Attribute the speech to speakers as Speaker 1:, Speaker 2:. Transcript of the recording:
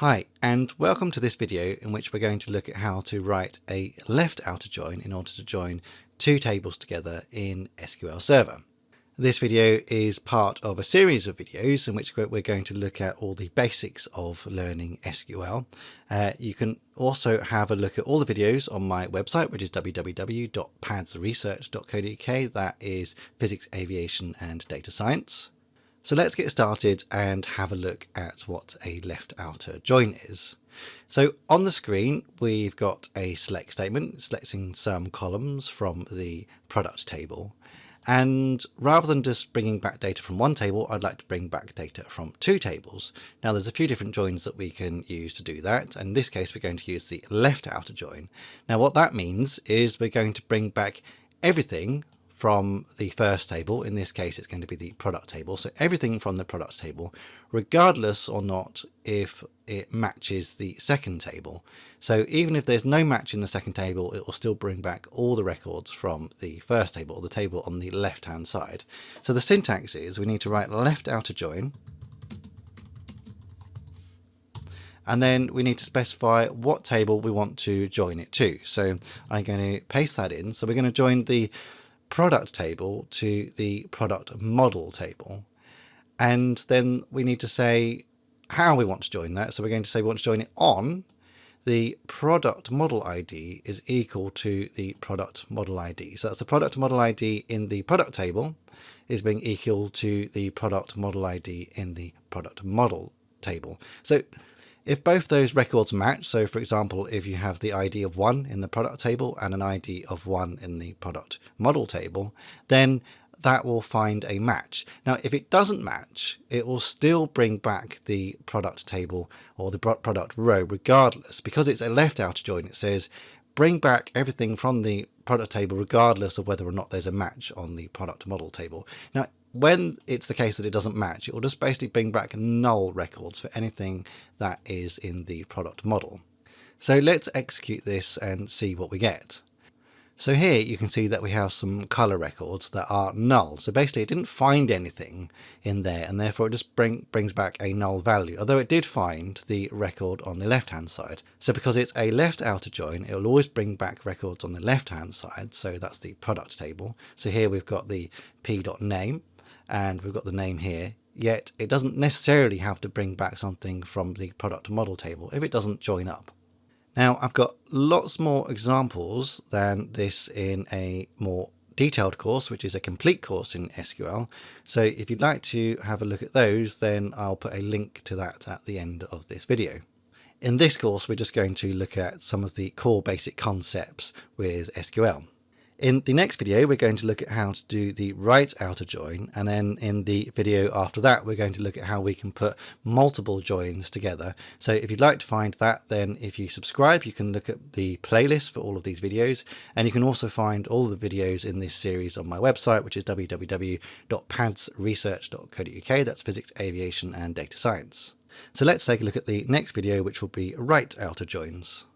Speaker 1: Hi, and welcome to this video in which we're going to look at how to write a left outer join in order to join two tables together in SQL Server. This video is part of a series of videos in which we're going to look at all the basics of learning SQL. You can also have a look at all the videos on my website, which is www.padsresearch.co.uk. That is physics, aviation and data science. So let's get started and have a look at what a left outer join is. So on the screen, we've got a select statement selecting some columns from the product table. And rather than just bringing back data from one table, I'd like to bring back data from two tables. Now there's a few different joins that we can use to do that. And in this case, we're going to use the left outer join. Now what that means is we're going to bring back everything from the first table. In this case, it's going to be the product table. So everything from the product table, regardless or not if it matches the second table. So even if there's no match in the second table, it will still bring back all the records from the first table, or the table on the left-hand side. So the syntax is we need to write left outer join. And then we need to specify what table we want to join it to. So I'm going to paste that in. So we're going to join the product table to the product model table, and then we need to say how we want to join that. So we're going to say we want to join it on the product model ID is equal to the product model ID. So that's the product model ID in the product table is being equal to the product model ID in the product model table. So if both those records match, so for example, if you have the ID of 1 in the product table and an ID of 1 in the product model table, then that will find a match. Now, if it doesn't match, it will still bring back the product table or the product row regardless. Because it's a left outer join, it says bring back everything from the product table regardless of whether or not there's a match on the product model table. Now, when it's the case that it doesn't match, it will just basically bring back null records for anything that is in the product model. So let's execute this and see what we get. So here you can see that we have some color records that are null. So basically it didn't find anything in there, and therefore it just brings back a null value, although it did find the record on the left hand side. So because it's a left outer join, it will always bring back records on the left hand side. So that's the product table. So here we've got the p.name. And we've got the name here, yet it doesn't necessarily have to bring back something from the product model table if it doesn't join up. Now I've got lots more examples than this in a more detailed course, which is a complete course in SQL. So if you'd like to have a look at those, then I'll put a link to that at the end of this video. In this course, we're just going to look at some of the core basic concepts with SQL. In the next video, we're going to look at how to do the right outer join, and then in the video after that, we're going to look at how we can put multiple joins together. So if you'd like to find that, then if you subscribe, you can look at the playlist for all of these videos, and you can also find all of the videos in this series on my website, which is www.padsresearch.co.uk. That's physics, aviation and data science. So let's take a look at the next video, which will be right outer joins.